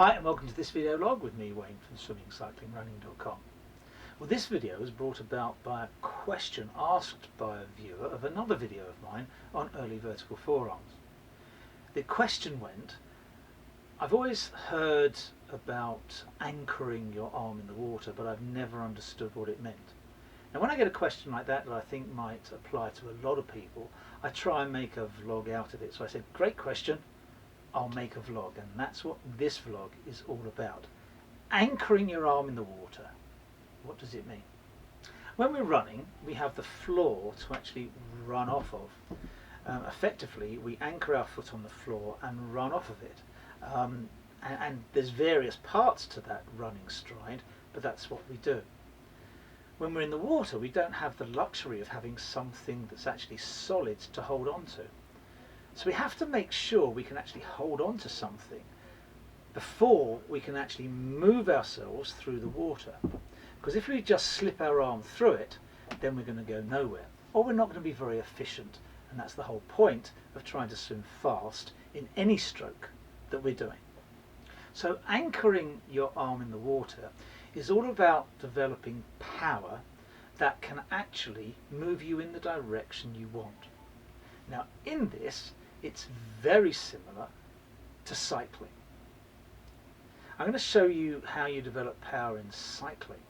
Hi and welcome to this video log with me, Wayne from swimmingcyclingrunning.com. Well, this video is brought about by a question asked by a viewer of another video of mine on early vertical forearms. The question went, I've always heard about anchoring your arm in the water, but I've never understood what it meant. Now when I get a question like that I think might apply to a lot of people, I try and make a vlog out of it. So I said, great question, I'll make a vlog, and that's what this vlog is all about. Anchoring your arm in the water. What does it mean? When we're running, we have the floor to actually run off of. Effectively, we anchor our foot on the floor and run off of it. And there's various parts to that running stride, but that's what we do. When we're in the water, we don't have the luxury of having something that's actually solid to hold on to. So we have to make sure we can actually hold on to something before we can actually move ourselves through the water. Because if we just slip our arm through it, then we're going to go nowhere, or we're not going to be very efficient. And that's the whole point of trying to swim fast in any stroke that we're doing. So anchoring your arm in the water is all about developing power that can actually move you in the direction you want. Now in this, it's very similar to cycling. I'm going to show you how you develop power in cycling,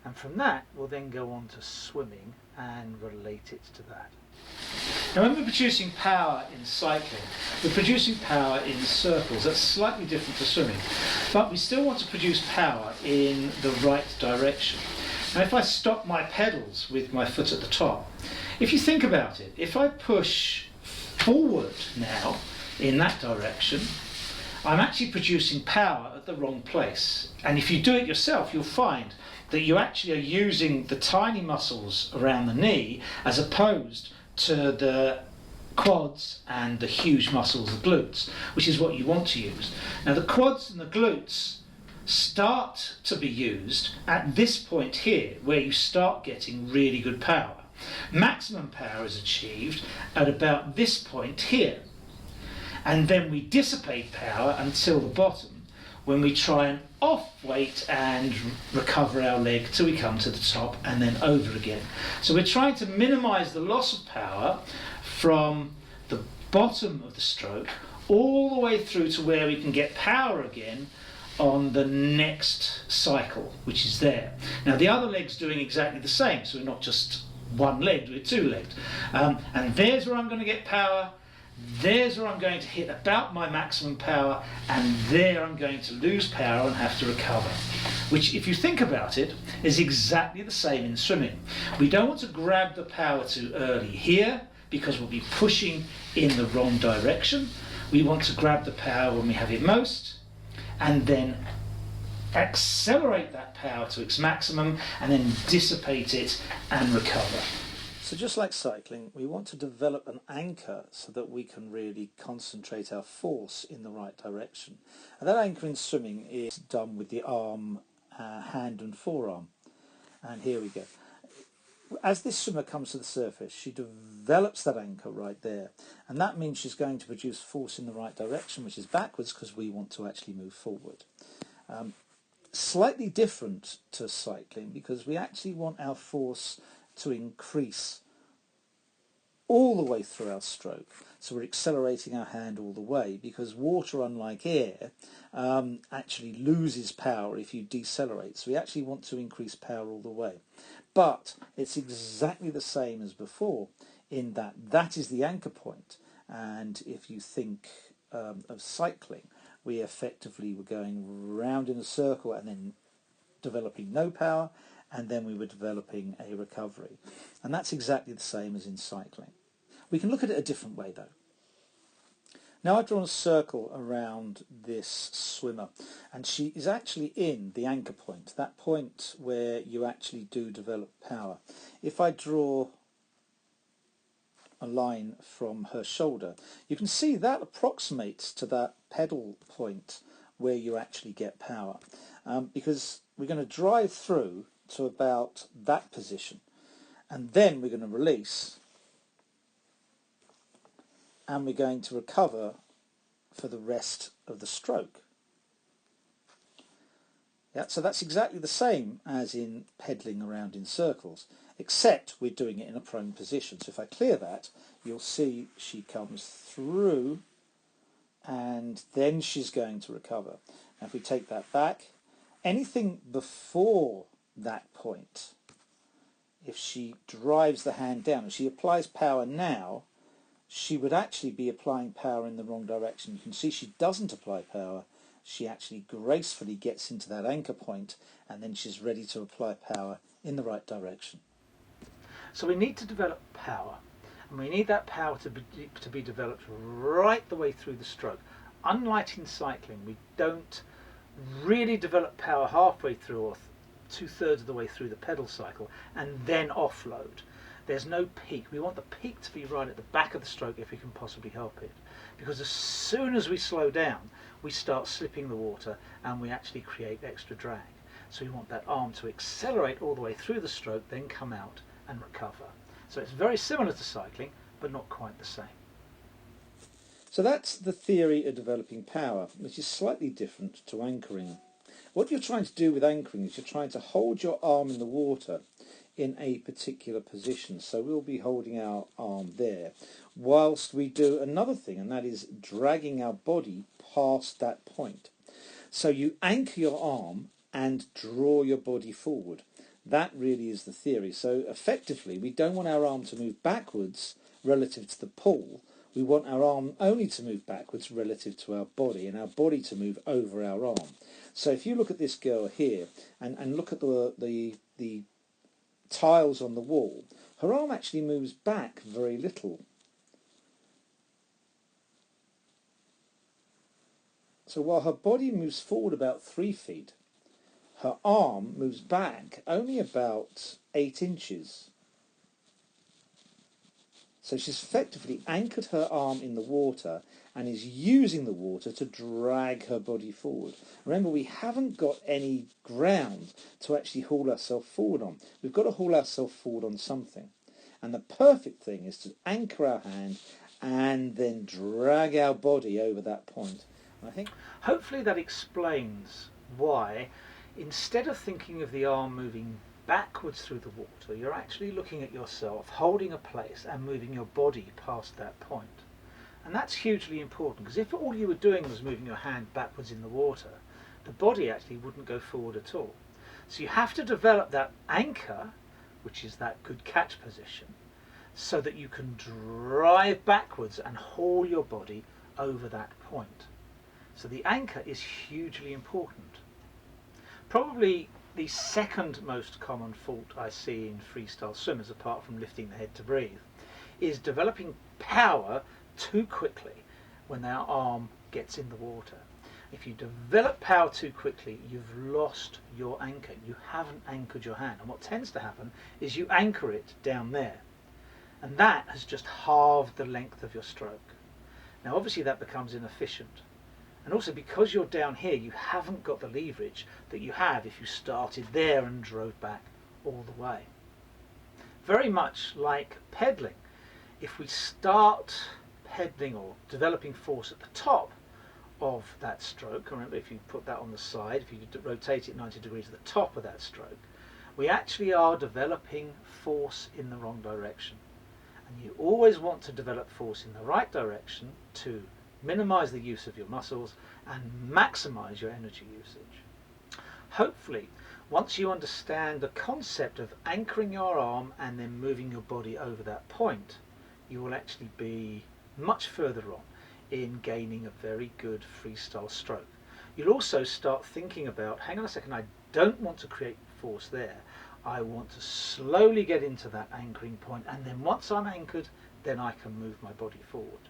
and from that we'll then go on to swimming and relate it to that. Now when we're producing power in cycling, we're producing power in circles. That's slightly different to swimming, but we still want to produce power in the right direction. Now if I stop my pedals with my foot at the top, if you think about it, if I push forward now in that direction, I'm actually producing power at the wrong place. And if you do it yourself, you'll find that you actually are using the tiny muscles around the knee as opposed to the quads and the huge muscles, the glutes, which is what you want to use. Now the quads and the glutes start to be used at this point here, where you start getting really good power. Maximum power is achieved at about this point here, and then we dissipate power until the bottom when we try and off weight and recover our leg till we come to the top and then over again. So we're trying to minimize the loss of power from the bottom of the stroke all the way through to where we can get power again on the next cycle, which is there. Now the other leg's doing exactly the same, so we're not just one-legged, we're two-legged. And there's where I'm going to get power, there's where I'm going to hit about my maximum power, and there I'm going to lose power and have to recover. Which, if you think about it, is exactly the same in swimming. We don't want to grab the power too early here, because we'll be pushing in the wrong direction. We want to grab the power when we have it most, and then accelerate that power to its maximum and then dissipate it and recover. So just like cycling, we want to develop an anchor so that we can really concentrate our force in the right direction. And that anchor in swimming is done with the arm, hand and forearm. And here we go. As this swimmer comes to the surface, she develops that anchor right there. And that means she's going to produce force in the right direction, which is backwards because we want to actually move forward. Slightly different to cycling because we actually want our force to increase all the way through our stroke. So we're accelerating our hand all the way, because water, unlike air, actually loses power if you decelerate. So we actually want to increase power all the way. But it's exactly the same as before in that that is the anchor point. And if you think of cycling, we effectively were going round in a circle and then developing no power, and then we were developing a recovery. And that's exactly the same as in cycling. We can look at it a different way though. Now I've drawn a circle around this swimmer, and she is actually in the anchor point, that point where you actually do develop power. If I draw a line from her shoulder, you can see that approximates to that pedal point where you actually get power, because we're going to drive through to about that position, and then we're going to release, and we're going to recover for the rest of the stroke. Yeah, so that's exactly the same as in pedaling around in circles, except we're doing it in a prone position. So if I clear that, you'll see she comes through and then she's going to recover. Now if we take that back, anything before that point, if she drives the hand down, if she applies power now, she would actually be applying power in the wrong direction. You can see she doesn't apply power. She actually gracefully gets into that anchor point and then she's ready to apply power in the right direction. So we need to develop power, and we need that power to be developed right the way through the stroke. Unlike in cycling, we don't really develop power halfway through or two-thirds of the way through the pedal cycle and then offload. There's no peak. We want the peak to be right at the back of the stroke if we can possibly help it. Because as soon as we slow down, we start slipping the water and we actually create extra drag. So we want that arm to accelerate all the way through the stroke, then come out and recover. So it's very similar to cycling, but not quite the same. So that's the theory of developing power, which is slightly different to anchoring. What you're trying to do with anchoring is you're trying to hold your arm in the water in a particular position. So we'll be holding our arm there whilst we do another thing, and that is dragging our body past that point. So you anchor your arm and draw your body forward. That really is the theory. So effectively, we don't want our arm to move backwards relative to the pull. We want our arm only to move backwards relative to our body, and our body to move over our arm. So if you look at this girl here and look at the tiles on the wall, her arm actually moves back very little. So while her body moves forward about 3 feet, her arm moves back only about 8 inches. So she's effectively anchored her arm in the water and is using the water to drag her body forward. Remember, we haven't got any ground to actually haul ourselves forward on. We've got to haul ourselves forward on something. And the perfect thing is to anchor our hand and then drag our body over that point. And I think hopefully that explains why, instead of thinking of the arm moving backwards through the water, you're actually looking at yourself holding a place and moving your body past that point. And that's hugely important, because if all you were doing was moving your hand backwards in the water, the body actually wouldn't go forward at all. So you have to develop that anchor, which is that good catch position, so that you can drive backwards and haul your body over that point. So the anchor is hugely important. Probably the second most common fault I see in freestyle swimmers, apart from lifting the head to breathe, is developing power too quickly when their arm gets in the water. If you develop power too quickly, you've lost your anchor. You haven't anchored your hand. And what tends to happen is you anchor it down there. And that has just halved the length of your stroke. Now obviously that becomes inefficient. And also, because you're down here, you haven't got the leverage that you have if you started there and drove back all the way. Very much like pedaling. If we start pedaling or developing force at the top of that stroke, remember if you put that on the side, if you rotate it 90 degrees at the top of that stroke, we actually are developing force in the wrong direction. And you always want to develop force in the right direction to minimize the use of your muscles and maximize your energy usage. Hopefully, once you understand the concept of anchoring your arm and then moving your body over that point, you will actually be much further on in gaining a very good freestyle stroke. You'll also start thinking about, hang on a second, I don't want to create force there. I want to slowly get into that anchoring point, and then once I'm anchored, then I can move my body forward.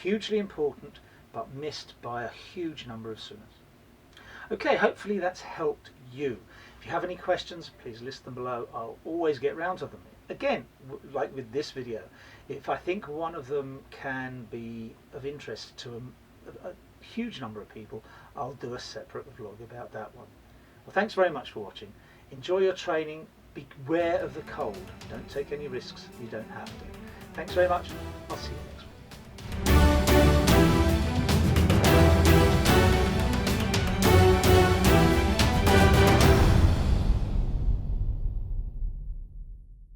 Hugely important, but missed by a huge number of swimmers. Okay, hopefully that's helped you. If you have any questions, please list them below. I'll always get round to them. Again, like with this video, if I think one of them can be of interest to a huge number of people, I'll do a separate vlog about that one. Well, thanks very much for watching. Enjoy your training. Beware of the cold. Don't take any risks you don't have to. Thanks very much. I'll see you.